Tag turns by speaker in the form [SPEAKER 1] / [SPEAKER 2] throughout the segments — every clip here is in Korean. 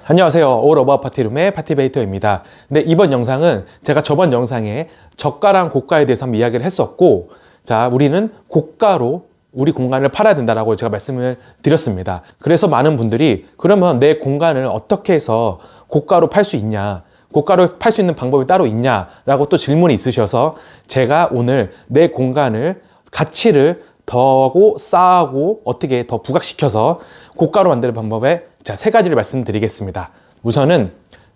[SPEAKER 1] 안녕하세요. All About 파티룸의 파티베이터입니다. 근데 이번 영상은 제가 저번 영상에 저가랑 고가에 대해서 한번 이야기를 했었고, 자, 우리는 고가로 우리 공간을 팔아야 된다라고 제가 말씀을 드렸습니다. 그래서 많은 분들이 그러면 내 공간을 어떻게 해서 고가로 팔 수 있냐, 고가로 팔 수 있는 방법이 따로 있냐라고 또 질문이 있으셔서 제가 오늘 내 공간을 가치를 더하고 쌓고 어떻게 더 부각시켜서 고가로 만드는 방법에 자, 세 가지를 말씀드리겠습니다. 우선은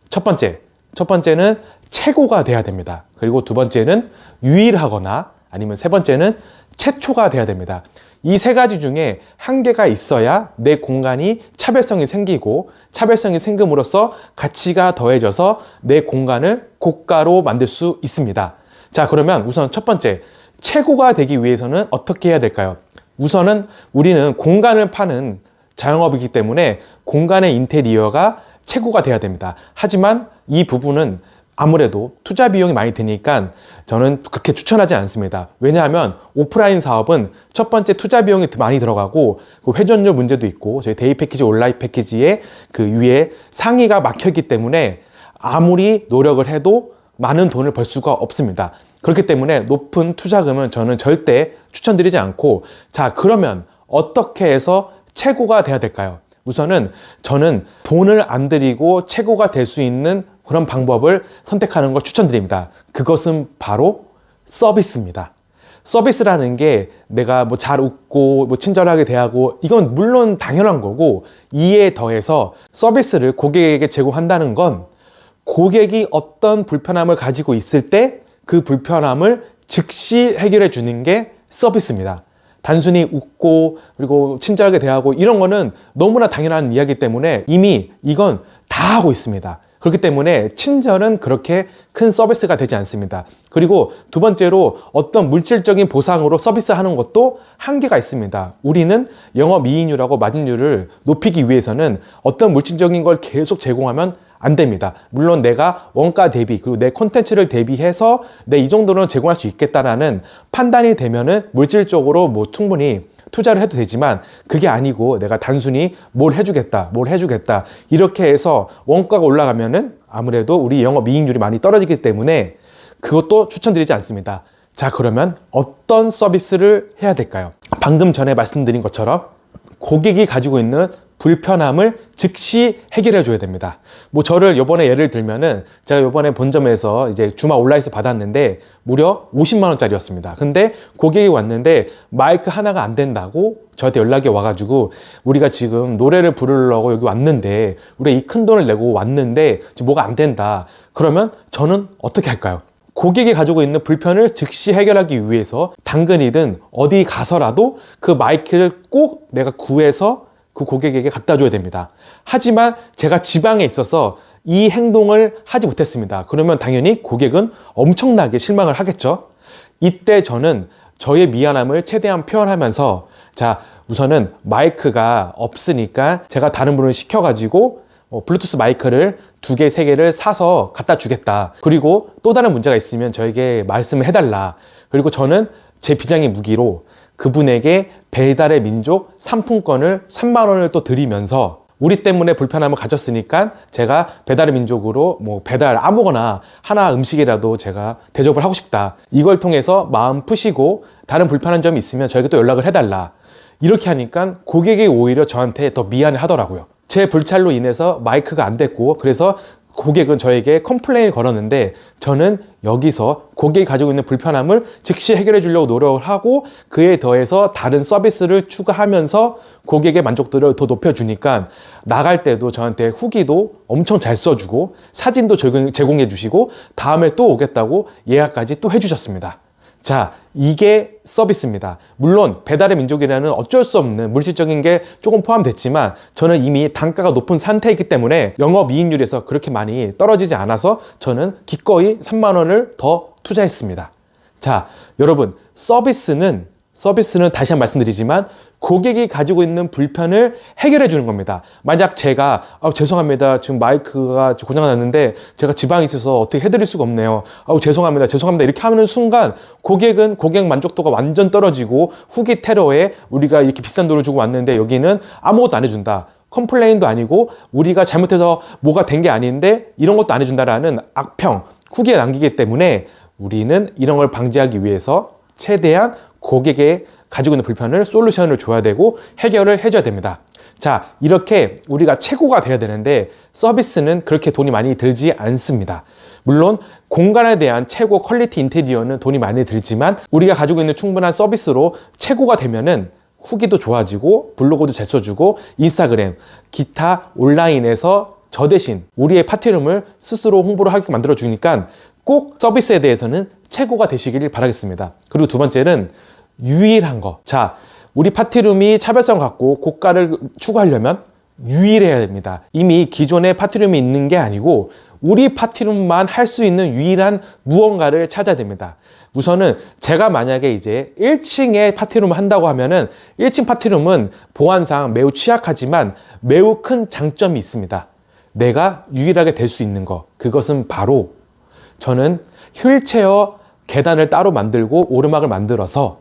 [SPEAKER 1] 첫 번째는 최고가 돼야 됩니다. 그리고 두 번째는 유일하거나 아니면 세 번째는 최초가 돼야 됩니다. 이 세 가지 중에 한 개가 있어야 내 공간이 차별성이 생기고 차별성이 생김으로써 가치가 더해져서 내 공간을 고가로 만들 수 있습니다. 자, 그러면 우선 첫 번째, 최고가 되기 위해서는 어떻게 해야 될까요? 우선은 우리는 공간을 파는 자영업이기 때문에 공간의 인테리어가 최고가 돼야 됩니다. 하지만 이 부분은 아무래도 투자 비용이 많이 드니까 저는 그렇게 추천하지 않습니다. 왜냐하면 오프라인 사업은 첫 번째 투자 비용이 많이 들어가고 그 회전율 문제도 있고 저희 데이 패키지, 온라인 패키지의 그 위에 상위가 막혀있기 때문에 아무리 노력을 해도 많은 돈을 벌 수가 없습니다. 그렇기 때문에 높은 투자금은 저는 절대 추천드리지 않고, 자, 그러면 어떻게 해서 최고가 돼야 될까요? 우선은 저는 돈을 안 들이고 최고가 될 수 있는 그런 방법을 선택하는 걸 추천드립니다. 그것은 바로 서비스입니다. 서비스라는 게 내가 뭐 잘 웃고 뭐 친절하게 대하고 이건 물론 당연한 거고, 이에 더해서 서비스를 고객에게 제공한다는 건 고객이 어떤 불편함을 가지고 있을 때 그 불편함을 즉시 해결해 주는 게 서비스입니다. 단순히 웃고 그리고 친절하게 대하고 이런 거는 너무나 당연한 이야기 때문에 이미 이건 다 하고 있습니다. 그렇기 때문에 친절은 그렇게 큰 서비스가 되지 않습니다. 그리고 두 번째로 어떤 물질적인 보상으로 서비스하는 것도 한계가 있습니다. 우리는 영업이익률하고 마진율을 높이기 위해서는 어떤 물질적인 걸 계속 제공하면 안 됩니다. 물론 내가 원가 대비 그리고 내 콘텐츠를 대비해서 내 이 정도는 제공할 수 있겠다라는 판단이 되면은 물질적으로 뭐 충분히 투자를 해도 되지만 그게 아니고 내가 단순히 뭘 해주겠다 이렇게 해서 원가가 올라가면은 아무래도 우리 영업이익률이 많이 떨어지기 때문에 그것도 추천드리지 않습니다. 자, 그러면 어떤 서비스를 해야 될까요? 방금 전에 말씀드린 것처럼 고객이 가지고 있는 불편함을 즉시 해결해 줘야 됩니다. 뭐 저를 요번에 예를 들면은 제가 요번에 본점에서 이제 주말 온라인에서 받았는데 무려 50만 원짜리였습니다. 근데 고객이 왔는데 마이크 하나가 안 된다고 저한테 연락이 와가지고 우리가 지금 노래를 부르려고 여기 왔는데 우리가 이 큰 돈을 내고 왔는데 지금 뭐가 안 된다. 그러면 저는 어떻게 할까요? 고객이 가지고 있는 불편을 즉시 해결하기 위해서 당근이든 어디 가서라도 그 마이크를 꼭 내가 구해서 그 고객에게 갖다 줘야 됩니다. 하지만 제가 지방에 있어서 이 행동을 하지 못했습니다. 그러면 당연히 고객은 엄청나게 실망을 하겠죠. 이때 저는 저의 미안함을 최대한 표현하면서 자, 우선은 마이크가 없으니까 제가 다른 분을 시켜가지고 블루투스 마이크를 2개, 3개를 사서 갖다 주겠다. 그리고 또 다른 문제가 있으면 저에게 말씀을 해달라. 그리고 저는 제 비장의 무기로 그분에게 배달의 민족 상품권을 3만 원을 또 드리면서 우리 때문에 불편함을 가졌으니까 제가 배달의 민족으로 뭐 배달 아무거나 하나 음식이라도 제가 대접을 하고 싶다. 이걸 통해서 마음 푸시고 다른 불편한 점이 있으면 저에게 또 연락을 해달라. 이렇게 하니까 고객이 오히려 저한테 더 미안해 하더라고요. 제 불찰로 인해서 마이크가 안 됐고 그래서 고객은 저에게 컴플레인을 걸었는데 저는 여기서 고객이 가지고 있는 불편함을 즉시 해결해 주려고 노력을 하고 그에 더해서 다른 서비스를 추가하면서 고객의 만족도를 더 높여주니까 나갈 때도 저한테 후기도 엄청 잘 써주고 사진도 제공해 주시고 다음에 또 오겠다고 예약까지 또 해주셨습니다. 자, 이게 서비스입니다. 물론 배달의 민족이라는 어쩔 수 없는 물질적인 게 조금 포함됐지만 저는 이미 단가가 높은 상태이기 때문에 영업이익률에서 그렇게 많이 떨어지지 않아서 저는 기꺼이 3만 원을 더 투자했습니다. 자, 여러분, 서비스는 다시 한번 말씀드리지만 고객이 가지고 있는 불편을 해결해 주는 겁니다. 만약 제가 죄송합니다. 지금 마이크가 고장이 났는데 제가 지방에 있어서 어떻게 해드릴 수가 없네요. 죄송합니다. 이렇게 하는 순간 고객은 고객 만족도가 완전 떨어지고 후기 테러에 우리가 이렇게 비싼 돈을 주고 왔는데 여기는 아무것도 안 해준다. 컴플레인도 아니고 우리가 잘못해서 뭐가 된 게 아닌데 이런 것도 안 해준다라는 악평, 후기에 남기기 때문에 우리는 이런 걸 방지하기 위해서 최대한 고객의 가지고 있는 불편을 솔루션을 줘야 되고 해결을 해줘야 됩니다. 자, 이렇게 우리가 최고가 돼야 되는데 서비스는 그렇게 돈이 많이 들지 않습니다. 물론 공간에 대한 최고 퀄리티 인테리어는 돈이 많이 들지만 우리가 가지고 있는 충분한 서비스로 최고가 되면은 후기도 좋아지고 블로그도 잘 써주고 인스타그램, 기타 온라인에서 저 대신 우리의 파티룸을 스스로 홍보를 하게 만들어 주니까 꼭 서비스에 대해서는 최고가 되시길 바라겠습니다. 그리고 두 번째는 유일한 거. 자, 우리 파티룸이 차별성을 갖고 고가를 추구하려면 유일해야 됩니다. 이미 기존의 파티룸이 있는 게 아니고 우리 파티룸만 할 수 있는 유일한 무언가를 찾아야 됩니다. 우선은 제가 만약에 이제 1층에 파티룸을 한다고 하면은 1층 파티룸은 보안상 매우 취약하지만 매우 큰 장점이 있습니다. 내가 유일하게 될 수 있는 거. 그것은 바로 저는 휠체어 계단을 따로 만들고 오르막을 만들어서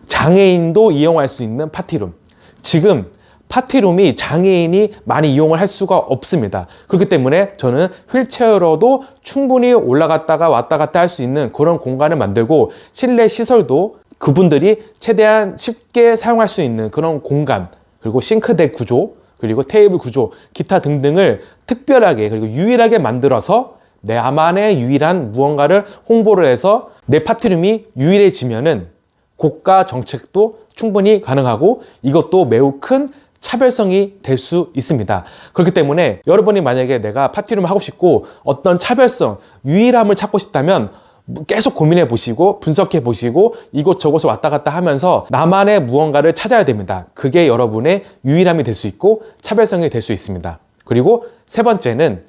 [SPEAKER 1] 장애인도 이용할 수 있는 파티룸. 지금 파티룸이 장애인이 많이 이용을 할 수가 없습니다. 그렇기 때문에 저는 휠체어로도 충분히 올라갔다가 왔다 갔다 할 수 있는 그런 공간을 만들고 실내 시설도 그분들이 최대한 쉽게 사용할 수 있는 그런 공간, 그리고 싱크대 구조, 그리고 테이블 구조, 기타 등등을 특별하게 그리고 유일하게 만들어서 나만의 유일한 무언가를 홍보를 해서 내 파티룸이 유일해지면은 고가 정책도 충분히 가능하고 이것도 매우 큰 차별성이 될 수 있습니다. 그렇기 때문에 여러분이 만약에 내가 파티룸을 하고 싶고 어떤 차별성, 유일함을 찾고 싶다면 계속 고민해 보시고 분석해 보시고 이곳저곳을 왔다 갔다 하면서 나만의 무언가를 찾아야 됩니다. 그게 여러분의 유일함이 될 수 있고 차별성이 될 수 있습니다. 그리고 세 번째는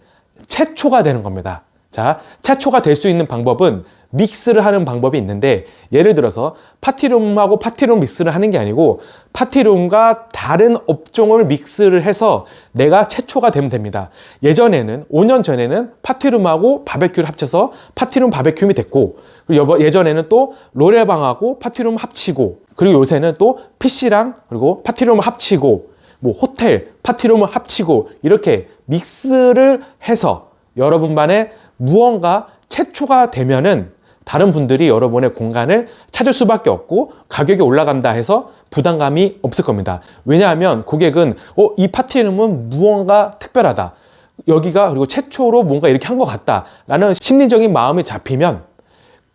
[SPEAKER 1] 최초가 되는 겁니다. 자, 최초가 될 수 있는 방법은 믹스를 하는 방법이 있는데 예를 들어서 파티룸하고 파티룸 믹스를 하는 게 아니고 파티룸과 다른 업종을 믹스를 해서 내가 최초가 되면 됩니다. 예전에는 5년 전에는 파티룸하고 바베큐를 합쳐서 파티룸 바베큐이 됐고 그리고 예전에는 또 노래방하고 파티룸 합치고 그리고 요새는 또 PC랑 그리고 파티룸을 합치고 뭐 호텔 파티룸을 합치고 이렇게 믹스를 해서 여러분만의 무언가 최초가 되면은 다른 분들이 여러분의 공간을 찾을 수밖에 없고 가격이 올라간다 해서 부담감이 없을 겁니다. 왜냐하면 고객은 이 파티룸은 무언가 특별하다. 여기가 그리고 최초로 뭔가 이렇게 한 것 같다. 라는 심리적인 마음이 잡히면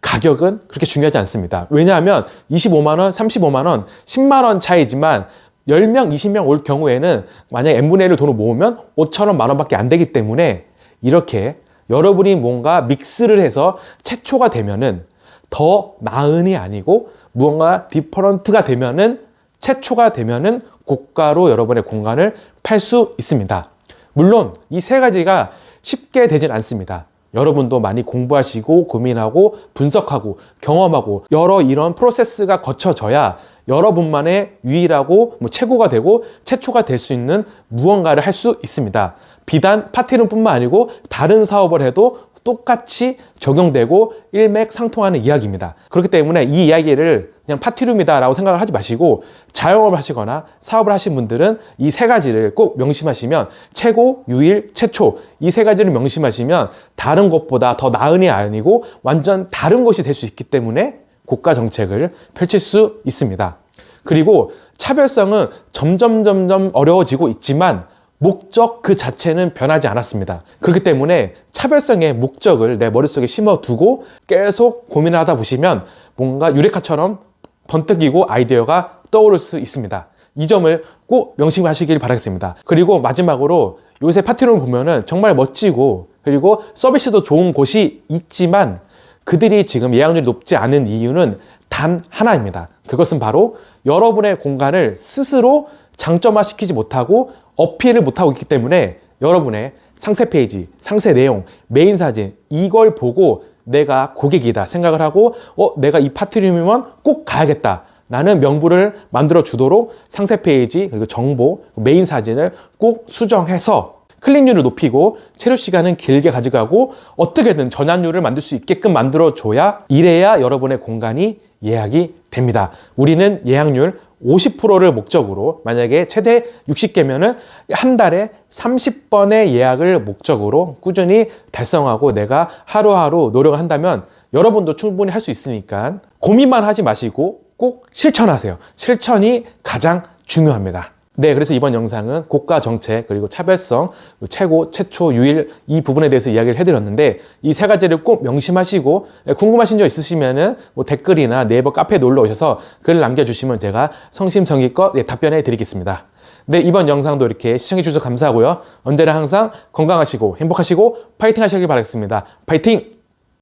[SPEAKER 1] 가격은 그렇게 중요하지 않습니다. 왜냐하면 25만 원, 35만 원, 10만 원 차이지만 10명, 20명 올 경우에는 만약에 n분의 1을 돈을 모으면 5천 원, 만 원밖에 안 되기 때문에 이렇게 여러분이 뭔가 믹스를 해서 최초가 되면은 더 나은이 아니고 무언가 디퍼런트가 되면은 최초가 되면은 고가로 여러분의 공간을 팔 수 있습니다. 물론 이 세 가지가 쉽게 되진 않습니다. 여러분도 많이 공부하시고 고민하고 분석하고 경험하고 여러 이런 프로세스가 거쳐져야 여러분만의 유일하고 최고가 되고 최초가 될 수 있는 무언가를 할 수 있습니다. 비단 파티룸뿐만 아니고 다른 사업을 해도 똑같이 적용되고 일맥상통하는 이야기입니다. 그렇기 때문에 이 이야기를 그냥 파티룸이다 라고 생각을 하지 마시고 자영업을 하시거나 사업을 하신 분들은 이 세 가지를 꼭 명심하시면 최고, 유일, 최초 이 세 가지를 명심하시면 다른 것보다 더 나은이 아니고 완전 다른 것이 될 수 있기 때문에 고가 정책을 펼칠 수 있습니다. 그리고 차별성은 점점 어려워지고 있지만 목적 그 자체는 변하지 않았습니다. 그렇기 때문에 차별성의 목적을 내 머릿속에 심어두고 계속 고민을 하다 보시면 뭔가 유레카처럼 번뜩이고 아이디어가 떠오를 수 있습니다. 이 점을 꼭 명심하시길 바라겠습니다. 그리고 마지막으로 요새 파티룸을 보면은 정말 멋지고 그리고 서비스도 좋은 곳이 있지만 그들이 지금 예약률이 높지 않은 이유는 단 하나입니다. 그것은 바로 여러분의 공간을 스스로 장점화시키지 못하고 어필을 못하고 있기 때문에 여러분의 상세 페이지, 상세 내용, 메인 사진 이걸 보고 내가 고객이다 생각을 하고 내가 이 파티룸이면 꼭 가야겠다 라는 명분을 만들어 주도록 상세 페이지 그리고 정보, 메인 사진을 꼭 수정해서 클릭률을 높이고 체류 시간은 길게 가져가고 어떻게든 전환율을 만들 수 있게끔 만들어 줘야 이래야 여러분의 공간이 예약이 됩니다. 우리는 예약률 50%를 목적으로, 만약에 최대 60개면은 한 달에 30번의 예약을 목적으로 꾸준히 달성하고 내가 하루하루 노력을 한다면 여러분도 충분히 할 수 있으니까 고민만 하지 마시고 꼭 실천하세요. 실천이 가장 중요합니다. 네, 그래서 이번 영상은 고가 정책, 그리고 차별성, 최고, 최초, 유일 이 부분에 대해서 이야기를 해드렸는데 이 세 가지를 꼭 명심하시고 궁금하신 점 있으시면은 뭐 댓글이나 네이버 카페에 놀러 오셔서 글을 남겨주시면 제가 성심성의껏 답변해 드리겠습니다. 네, 이번 영상도 이렇게 시청해 주셔서 감사하고요. 언제나 항상 건강하시고 행복하시고 파이팅 하시길 바라겠습니다. 파이팅!